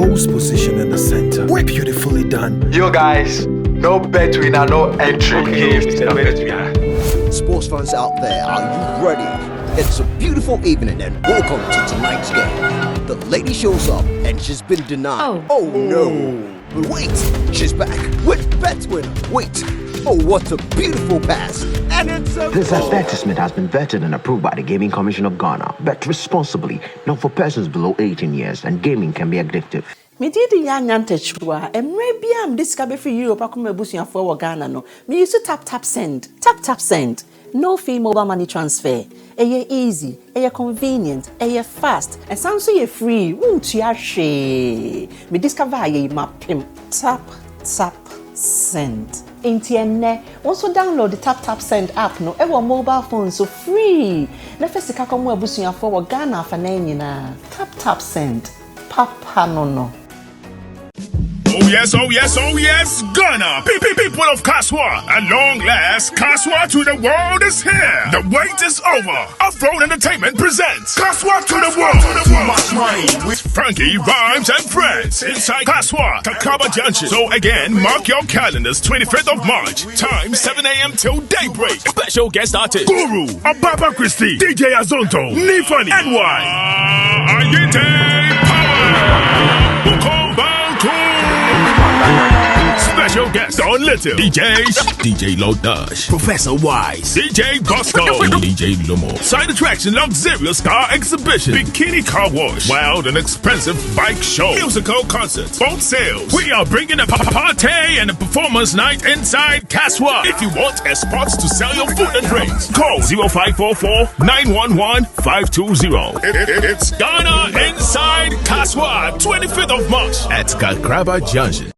host position in the center. We're beautifully done. Yo guys, no bet winner, no entry. Sports fans out there, are you ready? It's a beautiful evening and welcome to tonight's game. The lady shows up and she's been denied. Oh no. But wait, she's back with bet winner. Wait. Oh, what a beautiful pass. And it's a This advertisement has been vetted and approved by the Gaming Commission of Ghana. Bet responsibly, not for persons below 18 years, and gaming can be addictive. Me did the young antechwa, and maybe I'm discovered for Europe. I come a bush for Ghana. No, me used to tap send. Tap send. No fee mobile money transfer. Eye easy, eye convenient, eye fast, and sounds so free. Won't you share? Me discover a map him. Tap send. Intienne, also download the Tap Send app no ever mobile phone so free. Na first ka komo abusuya for Ghana fa na nyina. Tap Send. Papa no. Oh yes, Ghana! People of Kaswa! At long last, Kaswa to the world is here! The wait is over! Off-Road Entertainment presents Kaswa to the world! Too much money with Frankie, Rhymes, and friends inside Kaswa, Kakaba Junction. So again, mark your calendars, 25th of March, time 7 a.m. till daybreak. Special guest artist, Guru, Ababa Christie, DJ Azonto, Nifani, NY, Ayite Power, Buko Special guest Don Little, DJ Lodash, Professor Wise, DJ Bosco, DJ Lumo. Side attraction, luxurious car exhibition, bikini car wash, wild and expensive bike show, musical concerts, boat sales. We are bringing a party and a performance night inside Kaswa. If you want a spot to sell your food and drinks, call 0544 911 520. It's Ghana inside Kaswa, 25th of March at Kakraba Junction.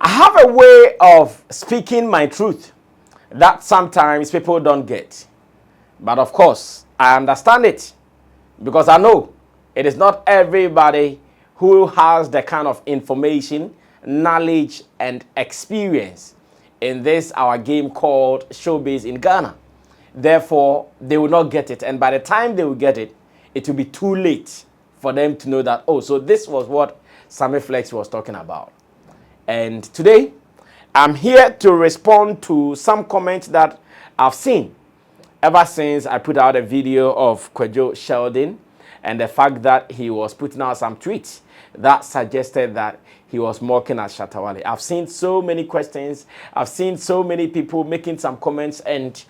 I have a way of speaking my truth that sometimes people don't get. But of course, I understand it because I know it is not everybody who has the kind of information, knowledge, and experience in this our game called Showbiz in Ghana. Therefore, they will not get it. And by the time they will get it, it will be too late for them to know that, oh, so this was what Sammy Flex was talking about. And today, I'm here to respond to some comments that I've seen ever since I put out a video of Kwedwo Sheldon and the fact that he was putting out some tweets that suggested that he was mocking at Shatta Wale. I've seen so many questions. I've seen so many people making some comments, and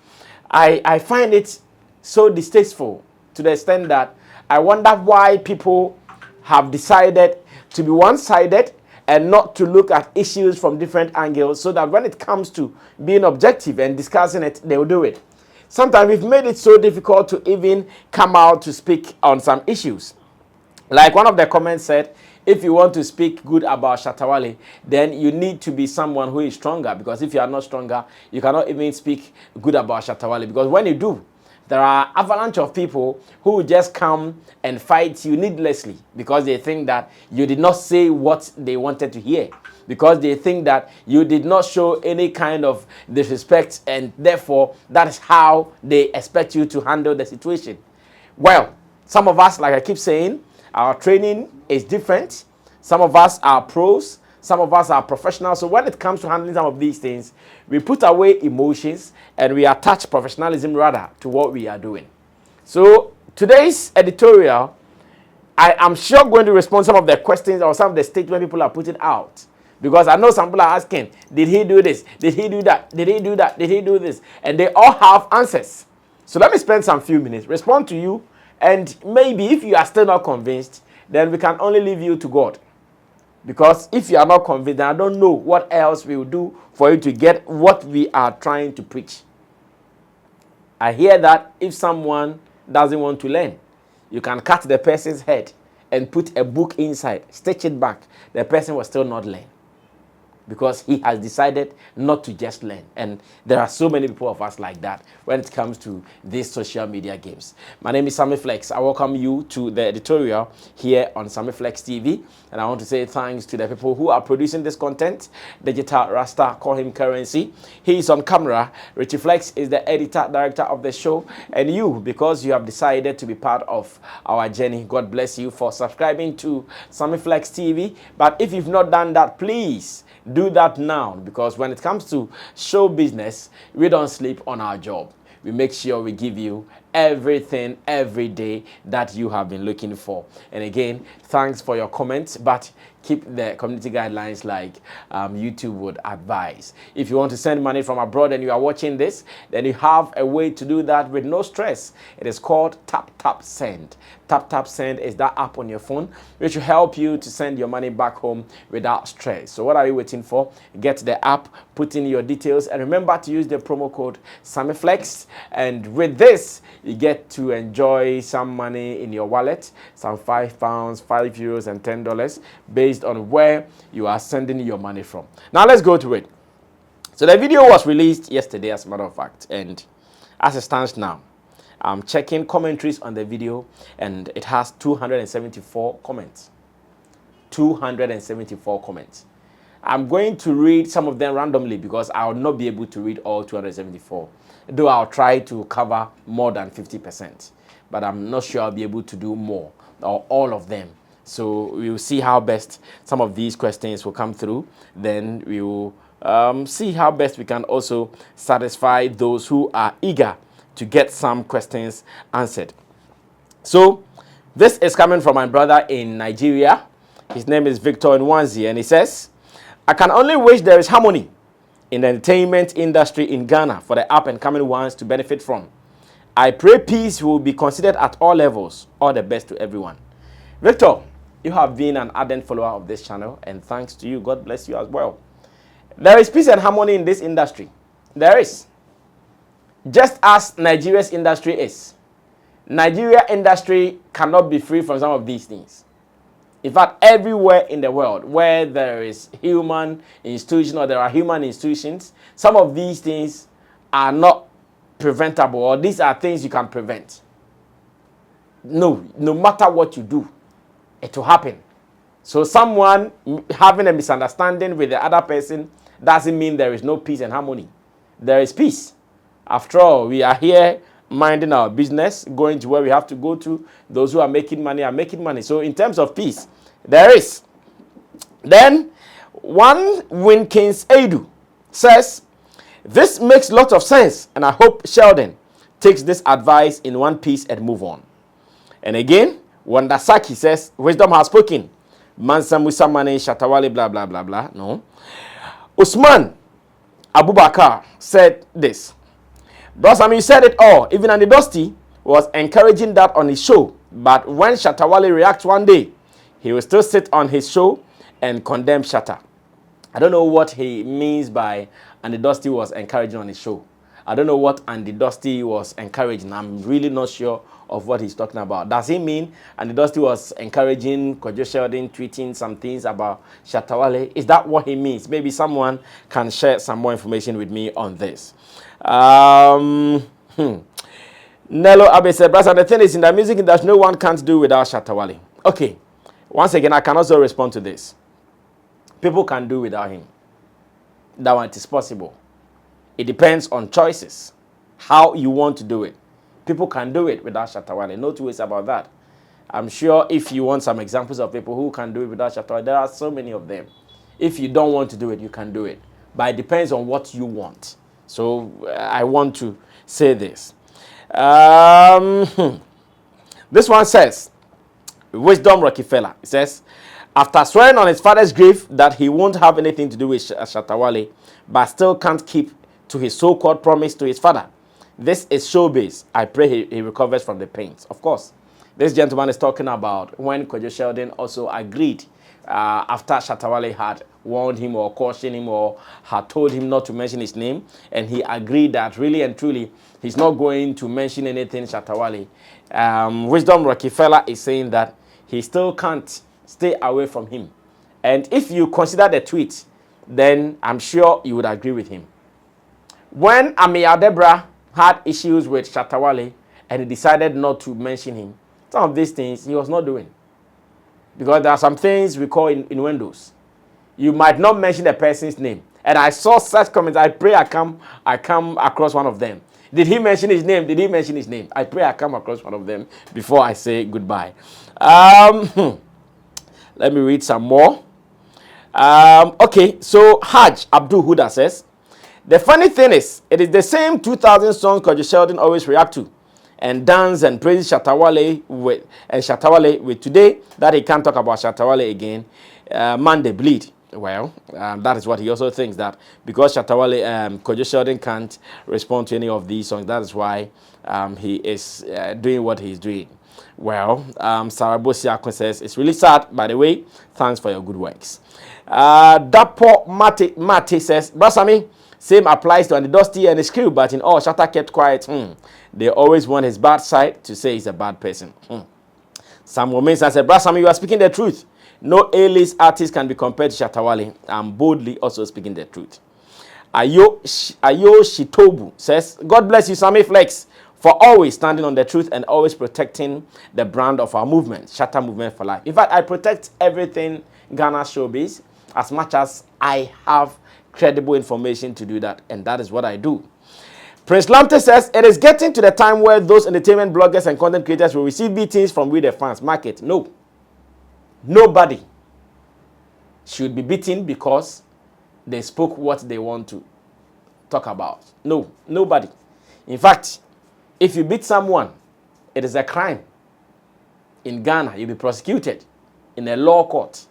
I find it so distasteful to the extent that I wonder why people have decided to be one-sided and not to look at issues from different angles, so that when it comes to being objective and discussing it, they will do it. Sometimes we've made it so difficult to even come out to speak on some issues. Like one of the comments said, if you want to speak good about Shatta Wale, then you need to be someone who is stronger, because if you are not stronger, you cannot even speak good about Shatta Wale, because when you do, there are avalanche of people who will just come and fight you needlessly because they think that you did not say what they wanted to hear, because they think that you did not show any kind of disrespect, and therefore that is how they expect you to handle the situation. Well, some of us, like I keep saying, our training is different. Some of us are pros. Some of us are professionals. So when it comes to handling some of these things, we put away emotions and we attach professionalism rather to what we are doing. So today's editorial, I am sure going to respond to some of the questions or some of the statements people are putting out. Because I know some people are asking, did he do this? Did he do that? Did he do that? Did he do this? And they all have answers. So let me spend some few minutes, respond to you, and maybe if you are still not convinced, then we can only leave you to God. Because if you are not convinced, then I don't know what else we will do for you to get what we are trying to preach. I hear that if someone doesn't want to learn, you can cut the person's head and put a book inside, stitch it back. The person will still not learn. because he has decided not to just learn. And there are so many people of us like that when it comes to these social media games. My name is Sammy Flex. I welcome you to the editorial here on Sammy Flex TV. And I want to say thanks to the people who are producing this content. Digital Rasta, call him Currency. He is on camera. Richie Flex is the editor, director of the show. And you, because you have decided to be part of our journey, God bless you for subscribing to Sammy Flex TV. But if you've not done that, please do that now, because when it comes to show business, we don't sleep on our job. We make sure we give you everything every day that you have been looking for. And again, thanks for your comments, but keep the community guidelines like YouTube would advise. If you want to send money from abroad and you are watching this, then you have a way to do that with no stress. It is called Tap Tap Send. Tap Tap Send is that app on your phone which will help you to send your money back home without stress. So what are you waiting for? Get the app, put in your details, and remember to use the promo code SammyFlex. And with this, you get to enjoy some money in your wallet, some £5, €5, and $10 based on where you are sending your money from. Now let's go to it. So the video was released yesterday, as a matter of fact, and as it stands now, I'm checking commentaries on the video, and it has 274 comments. 274 comments. I'm going to read some of them randomly because I will not be able to read all 274. Though I'll try to cover more than 50%. But I'm not sure I'll be able to do more or all of them. So we will see how best some of these questions will come through. Then we will see how best we can also satisfy those who are eager to get some questions answered. So this is coming from my brother in Nigeria. His name is Victor Nwanzi, and he says, I can only wish there is harmony in the entertainment industry in Ghana for the up and coming ones to benefit from. I pray peace will be considered at all levels. All the best to everyone. Victor, you have been an ardent follower of this channel, and thanks to you, God bless you as well. There is peace and harmony in this industry. There is. Just as Nigeria's industry is. Nigeria industry cannot be free from some of these things. In fact, everywhere in the world where there is human institution or there are human institutions, some of these things are not preventable, or these are things you can prevent. No matter what you do, it will happen. So someone having a misunderstanding with the other person doesn't mean there is no peace and harmony. There is peace. After all, we are here minding our business, going to where we have to go to. Those who are making money are making money. So in terms of peace, there is. Then, one Winkins Edu says, this makes a lot of sense, and I hope Sheldon takes this advice in one piece and move on. And again, Wandasaki says, wisdom has spoken. Mansa Musamane Shatawale, blah, blah, blah, blah. No. Usman Abubakar said this. Bro Sammy, you said it all. Even Andy Dusty was encouraging that on his show. But when Shatawale reacts one day, he will still sit on his show and condemn Shatta. I don't know what he means by Andy Dusty was encouraging on his show. I don't know what Andy Dusty was encouraging. I'm really not sure of what he's talking about. Does he mean Andy Dusty was encouraging Kwedwo Sheldon tweeting some things about Shatawale? Is that what he means? Maybe someone can share some more information with me on this. Nello Abe said, Brother, the thing is, in the music industry, no one can't do without Shatawale. Okay. Once again, I can also respond to this. People can do without him. That one, it is possible. It depends on choices, how you want to do it. People can do it without Shatawale. No two ways about that. I'm sure if you want some examples of people who can do it without Shatawale, there are so many of them. If you don't want to do it, you can do it. But it depends on what you want. So I want to say this. This one says, Wisdom Rockefeller. It says, after swearing on his father's grave that he won't have anything to do with Shatawale, but still can't keep to his so-called promise to his father. This is showbiz. I pray he recovers from the pains. Of course, this gentleman is talking about when Kwedwo Sheldon also agreed after Shatawale had warned him or cautioned him or had told him not to mention his name, and he agreed that really and truly he's not going to mention anything Shatawale. Wisdom Rockefeller is saying that he still can't stay away from him. And if you consider the tweet, then I'm sure you would agree with him. When Ami Adebra had issues with Shatawale and he decided not to mention him, some of these things he was not doing. Because there are some things we call in windows. You might not mention the person's name. And I saw such comments. I pray I come across one of them. Did he mention his name? Did he mention his name? I pray I come across one of them before I say goodbye. Let me read some more. Okay, so Haj Abdul Huda says, the funny thing is, it is the same 2,000 songs Kwedwo Sheldon always react to and dance and praise Shatawale with today that he can't talk about Shatawale again. Man, they bleed. Well, that is what he also thinks, that because Shatawale, Kwedwo Sheldon can't respond to any of these songs, that is why he is doing what he's doing. Well, Sarah Bosiakon says, it's really sad, by the way. Thanks for your good works. Dapo Mate says, Brasami, same applies to Anidusty and his crew, but in all, Shatta kept quiet. They always want his bad side to say he's a bad person. Sam Womensa said, Brasami, you are speaking the truth. No A-list artist can be compared to Shatawale. I'm boldly also speaking the truth. Ayo Shitobu says, God bless you, Sammy Flex, for always standing on the truth and always protecting the brand of our movement, Shatta Movement for Life. In fact, I protect everything Ghana showbiz as much as I have credible information to do that, and that is what I do. Prince Lamte says, it is getting to the time where those entertainment bloggers and content creators will receive beatings from we the fans. Market. No. Nobody should be beaten because they spoke what they want to talk about. No, nobody. In fact, if you beat someone, it is a crime. In Ghana, you'll be prosecuted in a law court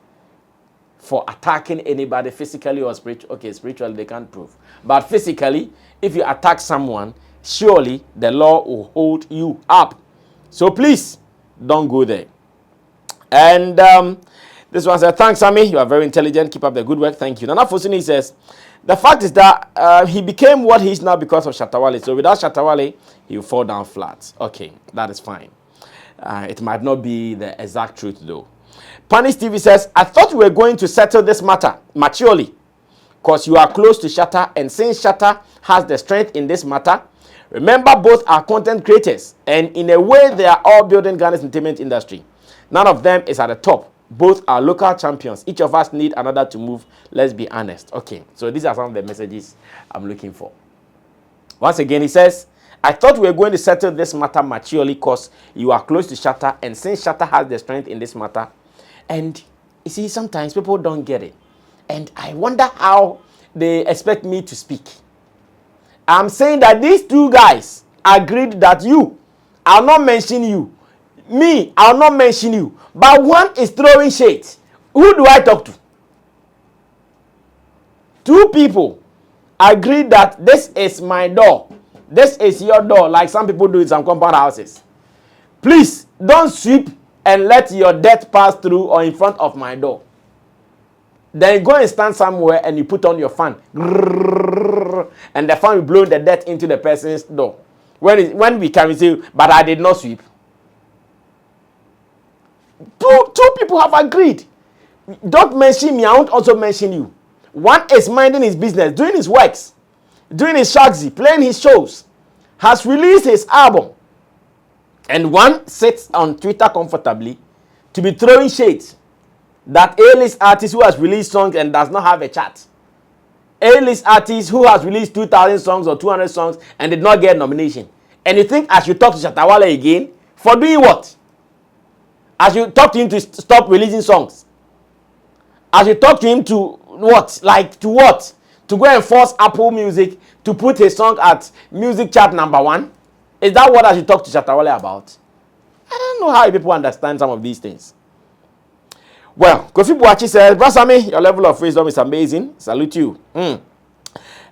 for attacking anybody physically or spiritually. Okay, spiritually they can't prove. But physically, if you attack someone, surely the law will hold you up. So please, don't go there. And this one says, thanks, Sammy. You are very intelligent. Keep up the good work. Thank you. Nana Fosini says, the fact is that he became what he is now because of Shatawale. So without Shatawale, he will fall down flat. Okay, that is fine. It might not be the exact truth, though. Panis TV says, I thought we were going to settle this matter maturely because you are close to Shatta, and since Shatta has the strength in this matter, remember both are content creators, and in a way they are all building Ghana's entertainment industry. None of them is at the top. Both are local champions. Each of us need another to move. Let's be honest. Okay, so these are some of the messages I'm looking for. Once again, he says, I thought we were going to settle this matter maturely because you are close to Shatta, and since Shatta has the strength in this matter, and you see, sometimes people don't get it. And I wonder how they expect me to speak. I'm saying that these two guys agreed that I'll not mention you. Me, I'll not mention you. But one is throwing shade. Who do I talk to? Two people agreed that this is my door. This is your door, like some people do in some compound houses. Please, don't sweep and let your dirt pass through or in front of my door. Then you go and stand somewhere and you put on your fan. And the fan will blow the dirt into the person's door. When we come, we say, but I did not sweep. Two people have agreed. Don't mention me, I won't also mention you. One is minding his business, doing his works, doing his shagsy, playing his shows, has released his album. And one sits on Twitter comfortably to be throwing shades that A-list artist who has released songs and does not have a chart. A-list artist who has released 2,000 songs or 200 songs and did not get nomination. And you think I should talk to Shatawale again? For doing what? I should talk to him to stop releasing songs. I should talk to him to what? Like to what? To go and force Apple Music to put his song at music chart #1? Is that what I should talk to Shatawale about? I don't know how people understand some of these things. Well, Kofi Buachi says, Brasami, your level of wisdom is amazing. Salute you.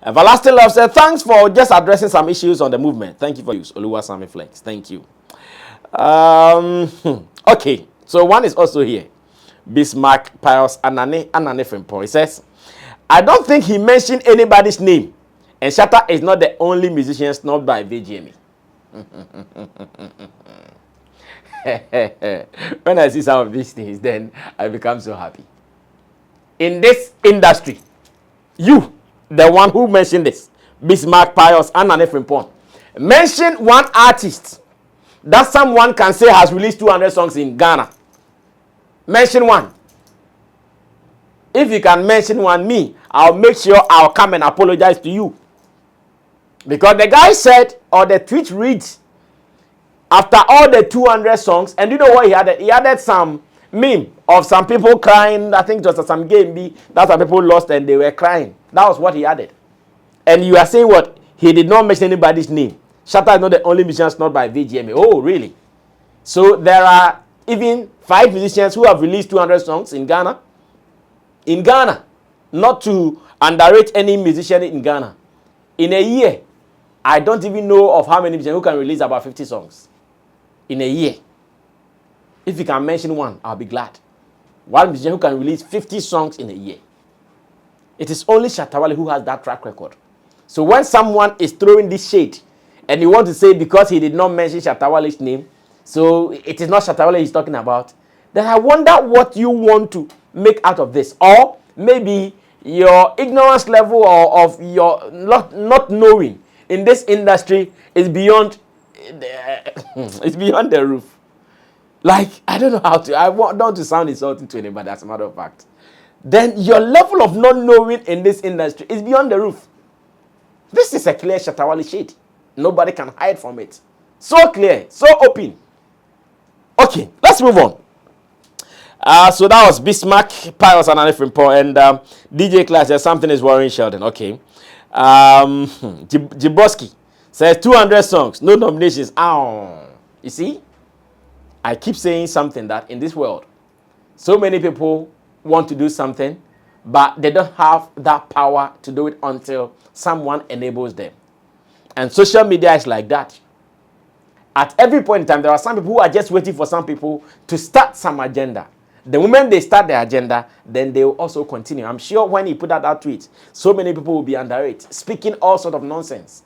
Everlasting Love said, thanks for just addressing some issues on the movement. Thank you for use. Oluwa Sammy Flex. Thank you. Okay, so one is also here. Bismarck Pius Anane Frimpo. He says, I don't think he mentioned anybody's name. And Shatta is not the only musician snubbed by VGME. When I see some of these things, then I become so happy. In this industry, You, the one who mentioned this, Bismarck Pius and Nane Frimpong, mention one artist that someone can say has released 200 songs in Ghana. Mention one. If you can mention one, me, I'll make sure I'll come and apologize to you. Because the guy said, or the tweet reads, after all the 200 songs, and you know what he added? He added some meme of some people crying. I think just some game B. That's why people lost and they were crying. That was what he added. And you are saying what? He did not mention anybody's name. Shatta is not the only musician not by VGMA. Oh, really? So there are even 5 musicians who have released 200 songs in Ghana. In Ghana. Not to underrate any musician in Ghana. In a year, I don't even know of how many musicians who can release about 50 songs. In a year. If you can mention one, I'll be glad. One musician who can release 50 songs in a year. It is only Shatta Wale who has that track record. So when someone is throwing this shade, and you want to say because he did not mention Shatta Wale's name, so it is not Shatta Wale he's talking about, then I wonder what you want to make out of this. Or maybe your ignorance level or of your not knowing in this industry is beyond it's beyond the roof. Like, I don't know how to, I don't want to sound insulting to anybody, as a matter of fact. Then your level of not knowing in this industry is beyond the roof. This is a clear Shatta Wale shade. Nobody can hide from it. So clear, so open. Okay, let's move on. So that was Bismarck, Pius, and Nane Frimpong, and DJ Clash says something is worrying Sheldon. Okay. Jiboski says 200 songs, no nominations. You see, I keep saying something that in this world, so many people want to do something, but they don't have that power to do it until someone enables them. And social media is like that. At every point in time, there are some people who are just waiting for some people to start some agenda. The moment they start the agenda, then they will also continue. I'm sure when he put out that tweet, so many people will be under it, speaking all sort of nonsense.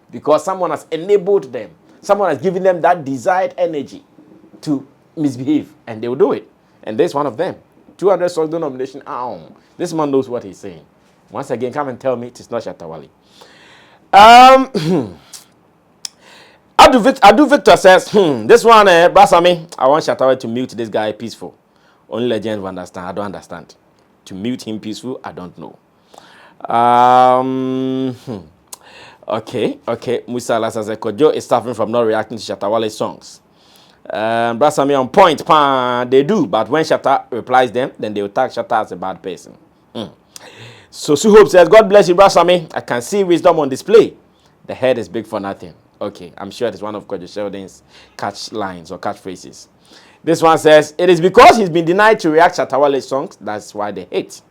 Because someone has enabled them. Someone has given them that desired energy to misbehave. And they will do it. And there's one of them. 200 songs, no nomination. This man knows what he's saying. Once again, come and tell me it is not Shatta Wale. Adu Victor says, this one, Brasami, I want Shatta Wale to mute this guy peaceful. Only legends will understand. I don't understand. To mute him peaceful, I don't know. Okay. Musa Lassa says, Kwedwo is suffering from not reacting to Shatta Wale's songs. Brasami on point, they do, but when Shatta replies them, then they will tag Shatta as a bad person. So Suhope says, God bless you, Brasami. I can see wisdom on display. The head is big for nothing. Okay, I'm sure it's one of Kwedwo Sheldon's catch lines or catchphrases. This one says, it is because he's been denied to react to Shatta Wale's songs. That's why they hate.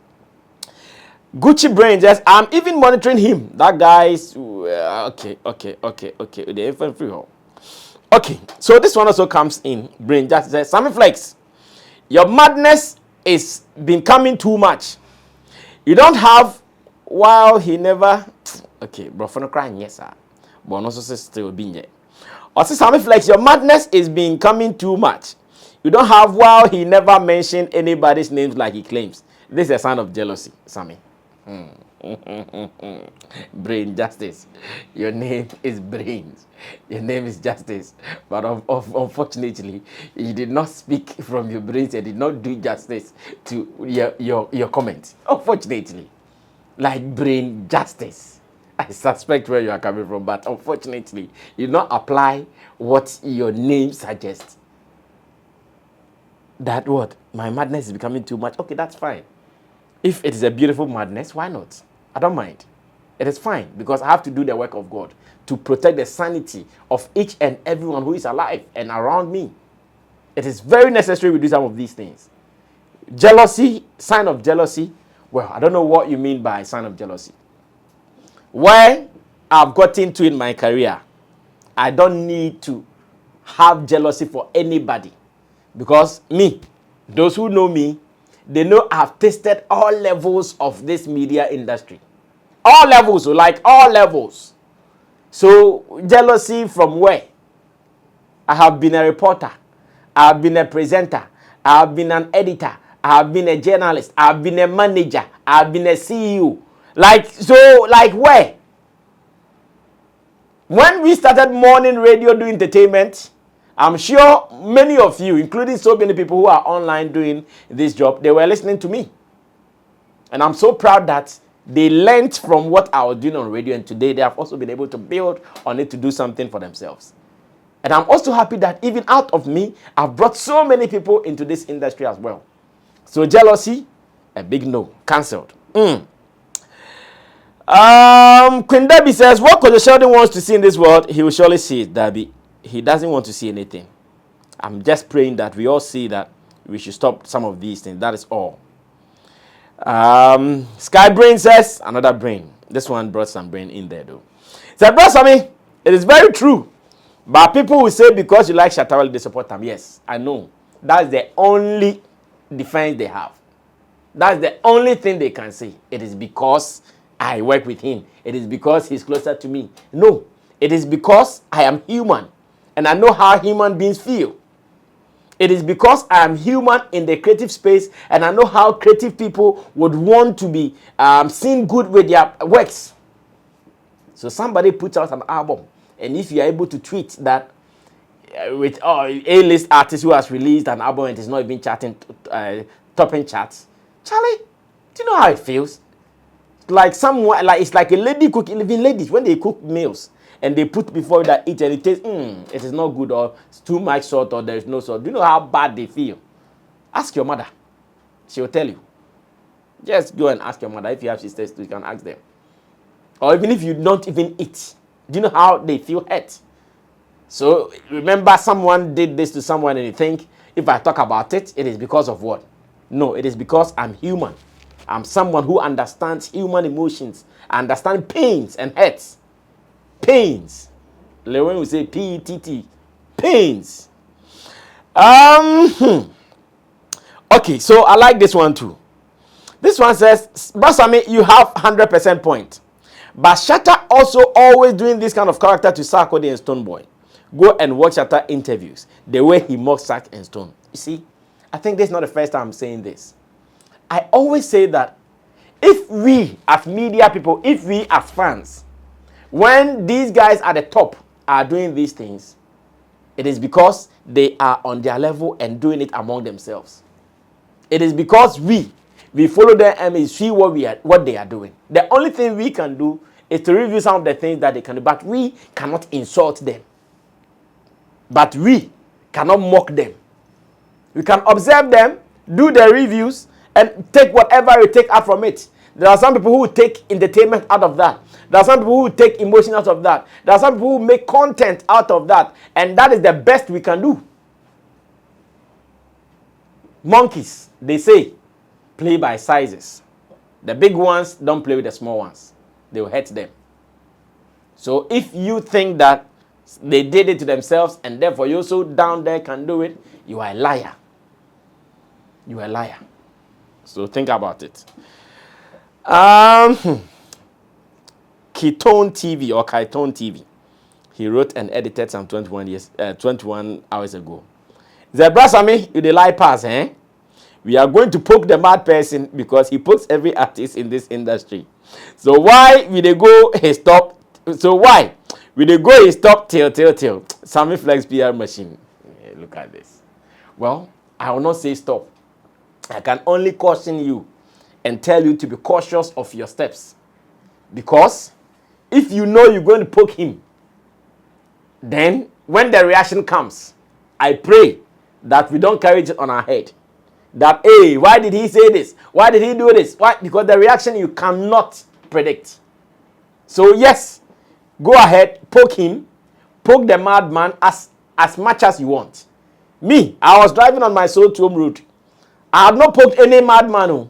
Gucci Brain says, I'm even monitoring him. That guy is... Okay. The infantry hall. Okay, so this one also comes in. Brain just says, Sammy Flex, your madness is been coming too much. You don't have, while he never... Okay, bro, for no crying, yes, sir. But also still being there. Also, Sammy Flex, your madness is been coming too much. You don't have, while he never mentioned anybody's names like he claims. This is a sign of jealousy, Sammy. Brain Justice. Your name is Brains. Your name is Justice. But unfortunately, you did not speak from your brains and did not do justice to your comment. Unfortunately. Like Brain Justice. I suspect where you are coming from, but unfortunately, you did not apply what your name suggests. That what? My madness is becoming too much. Okay, that's fine. If it is a beautiful madness, why not? I don't mind. It is fine because I have to do the work of God to protect the sanity of each and everyone who is alive and around me. It is very necessary we do some of these things. Jealousy, sign of jealousy. Well, I don't know what you mean by sign of jealousy. Where I've gotten to in my career, I don't need to have jealousy for anybody. Because me, those who know me, they know I've tasted all levels of this media industry. All levels, like all levels. So, jealousy from where? I have been a reporter. I have been a presenter. I have been an editor. I have been a journalist. I have been a manager. I have been a CEO. Like where? When we started morning radio doing entertainment, I'm sure many of you, including so many people who are online doing this job, they were listening to me. And I'm so proud that they learned from what I was doing on radio, and today they have also been able to build on it to do something for themselves. And I'm also happy that even out of me, I've brought so many people into this industry as well. So jealousy, a big no, cancelled. Queen Debbie says, what Kwedwo Sheldon wants to see in this world, he will surely see it, Debbie. He doesn't want to see anything. I'm just praying that we all see that we should stop some of these things. That is all. Sky Brain says, another brain. This one brought some brain in there though. Said, Bro Sammy, it is very true. But people will say because you like Shatawale, they support him. Yes, I know. That's the only defense they have. That's the only thing they can say. It is because I work with him. It is because he's closer to me. No, it is because I am human and I know how human beings feel. It is because I am human in the creative space and I know how creative people would want to be seen good with their works. So somebody puts out an album, and if you are able to tweet that with A-list artist who has released an album and is not even topping charts, Charlie, do you know how it feels? Like someone, like it's like a lady cooking, even ladies, when they cook meals and they put before that eat and it tastes, it is not good, or it's too much salt, or there is no salt. Do you know how bad they feel? Ask your mother. She will tell you. Just go and ask your mother. If you have sisters, you can ask them. Or even if you don't even eat, do you know how they feel hurt? So remember, someone did this to someone and you think, if I talk about it, it is because of what? No, it is because I'm human. I'm someone who understands human emotions. I understand pains and hurts. Pains. Like when we say P-E-T-T. Pains. Okay, so I like this one too. This one says, Basami, you have 100% point. But Shatta also always doing this kind of character to Sarkodie and Stonebwoy. Go and watch Shatta interviews. The way he mocks Sark and Stone. You see, I think this is not the first time I'm saying this. I always say that if we as media people, if we as fans, when these guys at the top are doing these things, it is because they are on their level and doing it among themselves. It is because we follow them and we see what they are doing. The only thing we can do is to review some of the things that they can do, but we cannot insult them. But we cannot mock them. We can observe them, do the reviews, and take whatever we take out from it. There are some people who take entertainment out of that. There are some people who take emotion out of that. There are some people who make content out of that. And that is the best we can do. Monkeys, they say, play by sizes. The big ones don't play with the small ones. They will hurt them. So if you think that they did it to themselves and therefore you also down there can do it, you are a liar. You are a liar. So think about it. Ketone TV or Kytone TV. He wrote and edited some 21 hours ago. The Brasami, you the lie pass, eh? We are going to poke the mad person because he pokes every artist in this industry. So why will they go his top? So why will they go his top till? Sammy Flex PR machine. Yeah, look at this. Well, I will not say stop. I can only caution you and tell you to be cautious of your steps. Because if you know you're going to poke him, then when the reaction comes, I pray that we don't carry it on our head. That, hey, why did he say this? Why did he do this? Why? Because the reaction you cannot predict. So yes, go ahead, poke him, poke the madman as much as you want. Me, I was driving on my Soul to Home route. I had not poked any madman. No.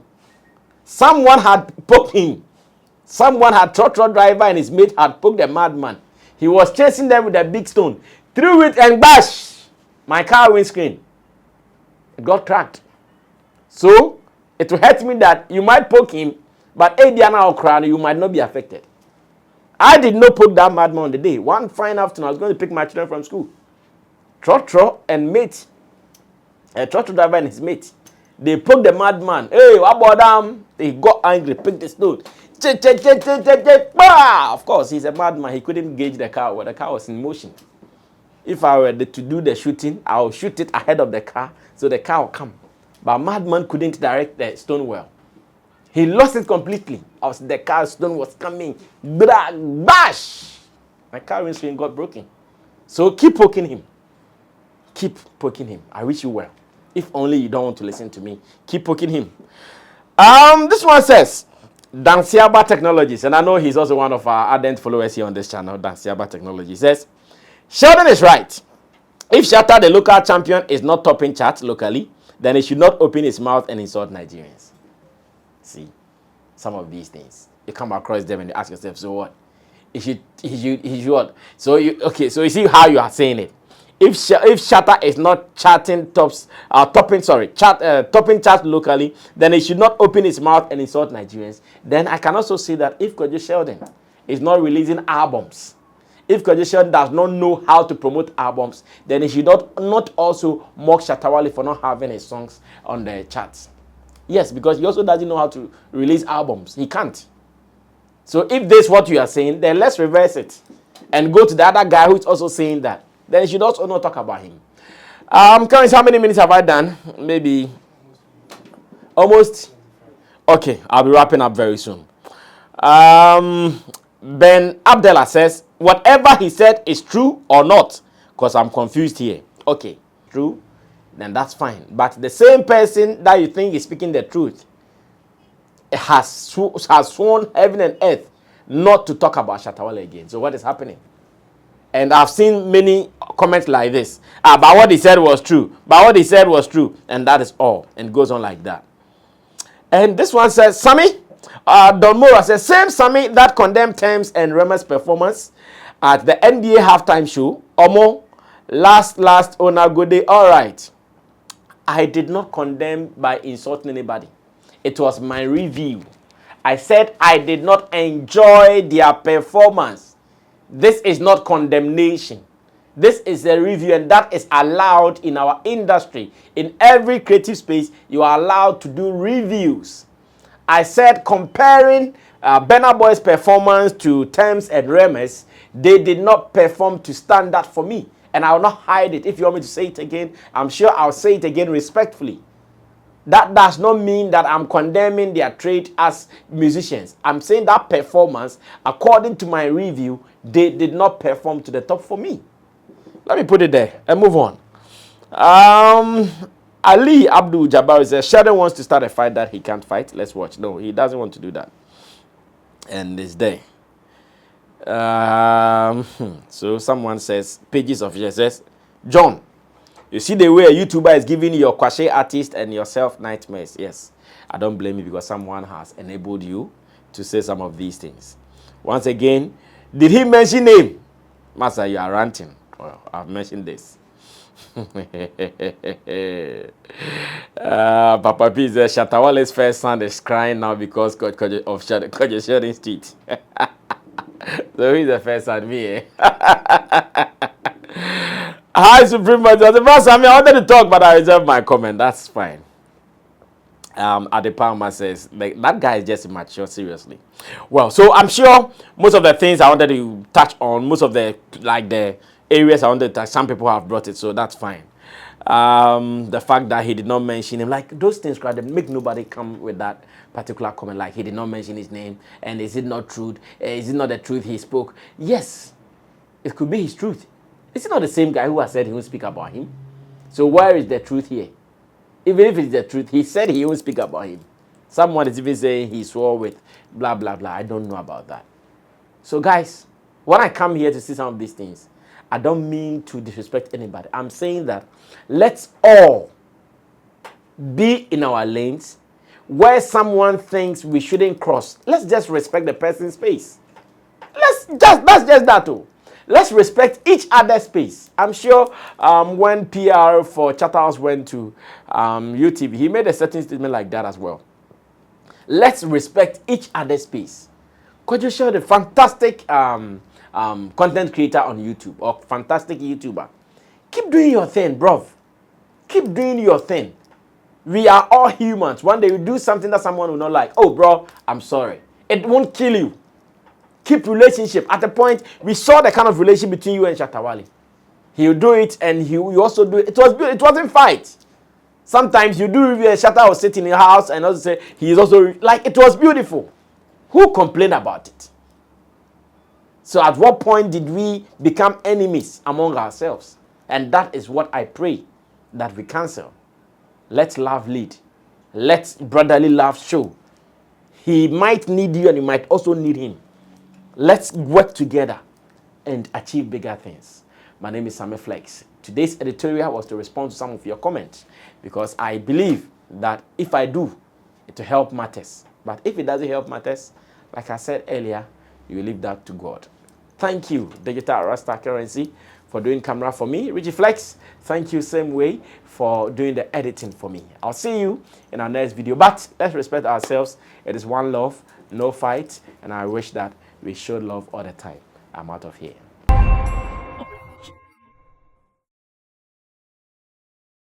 Someone had poked him. Someone had trotro driver and his mate had poked the madman. He was chasing them with a big stone. Threw it and bash! My car windscreen. It got cracked. So, it will hurt me that you might poke him, but Adiana or Crown, you might not be affected. I did not poke that madman on the day. One fine afternoon, I was going to pick my children from school. Trotro and mate, a trotro driver and his mate, They poked the madman. Hey, what about them? He got angry, picked the stone. Of course, he's a madman. He couldn't gauge the car. Well, the car was in motion. If I were to do the shooting, I'll shoot it ahead of the car so the car will come. But madman couldn't direct the stone well. He lost it completely. As the car stone was coming, bash! My car windscreen got broken. So keep poking him. Keep poking him. I wish you well. If only you don't want to listen to me, keep poking him. This one says, Dansiaba Technologies, and I know he's also one of our ardent followers here on this channel. Dansiaba Technologies says, Sheldon is right. If Shatta, the local champion, is not topping charts locally, then he should not open his mouth and insult Nigerians. See, some of these things, you come across them and you ask yourself, so what? He should what? So you see how you are saying it. If Shatta is not topping charts locally, then he should not open his mouth and insult Nigerians. Then I can also say that if Kwedwo Sheldon is not releasing albums, if Kwedwo Sheldon does not know how to promote albums, then he should not also mock Shatta Wale for not having his songs on the charts. Yes, because he also doesn't know how to release albums. He can't. So if this is what you are saying, then let's reverse it and go to the other guy who is also saying that. Then you should also not talk about him. Clarence, how many minutes have I done? Maybe almost. Okay, I'll be wrapping up very soon. Ben Abdallah says, whatever he said is true or not, because I'm confused here. Okay, true, then that's fine. But the same person that you think is speaking the truth has sworn heaven and earth not to talk about Shatta Wale again. So what is happening? And I've seen many comments like this. But what he said was true. But what he said was true. And that is all. And it goes on like that. And this one says, Sammy, Don Mora says, same Sammy that condemned Thames and Rema's performance at the NBA halftime show. Omo, last owner good day. All right. I did not condemn by insulting anybody. It was my review. I said I did not enjoy their performance. This is not condemnation. This is a review, and that is allowed in our industry. In every creative space, you are allowed to do reviews. I said comparing Burna Boy's performance to Thames and Remes, they did not perform to standard for me. And I will not hide it. If you want me to say it again, I'm sure I'll say it again respectfully. That does not mean that I'm condemning their trade as musicians. I'm saying that performance, according to my review, they did not perform to the top for me. Let me put it there and move on. Ali Abdul Jabbar says, Sheldon wants to start a fight that he can't fight. Let's watch. No, he doesn't want to do that. And it's there. So someone says, Pages of says, John, you see the way a YouTuber is giving your crochet artist and yourself nightmares. Yes, I don't blame you because someone has enabled you to say some of these things. Once again, did he mention name? Master, you are ranting. Well, I've mentioned this. Papa P says Shatta Wale's first son is crying now because of Kwedwo Sheldon's teeth. So he's the first son, me, eh? Hi, Supreme Master. The first time I wanted to talk, but I reserved my comment. That's fine. Adepalma says, like, that guy is just immature, seriously. Well, so I'm sure most of the things I wanted to touch on, most of the areas I wanted to touch, some people have brought it, so that's fine. The fact that he did not mention him, like those things, they make nobody come with that particular comment, like he did not mention his name, and is it not truth? Is it not the truth he spoke? Yes, it could be his truth. Is it not the same guy who has said he won't speak about him? So where is the truth here? Even if it's the truth, he said he won't speak about him. Someone is even saying he swore with blah, blah, blah. I don't know about that. So guys, when I come here to see some of these things, I don't mean to disrespect anybody. I'm saying that let's all be in our lanes. Where someone thinks we shouldn't cross, let's just respect the person's space. That's just that too. Let's respect each other's space. I'm sure when PR for Chatterhouse went to UTV, he made a certain statement like that as well. Let's respect each other's space. Kwedwo Sheldon, the fantastic content creator on YouTube, or fantastic YouTuber. Keep doing your thing, bruv. Keep doing your thing. We are all humans. One day you do something that someone will not like. Oh, bro, I'm sorry. It won't kill you. Keep relationship. At a point, we saw the kind of relationship between you and Shatawale. He'll do it and you also do it. It wasn't fight. Sometimes you do Shatta will sit in your house and also say he is also like it was beautiful. Who complained about it? So at what point did we become enemies among ourselves? And that is what I pray that we cancel. Let love lead. Let brotherly love show. He might need you and you might also need him. Let's work together and achieve bigger things. My name is Sammy Flex. Today's editorial was to respond to some of your comments because I believe that if I do, it will help matters. But if it doesn't help matters, like I said earlier, you will leave that to God. Thank you, Digital Rasta Currency, for doing camera for me. Richie Flex, thank you same way for doing the editing for me. I'll see you in our next video. But let's respect ourselves. It is one love, no fight. And I wish that we show love all the time. I'm out of here.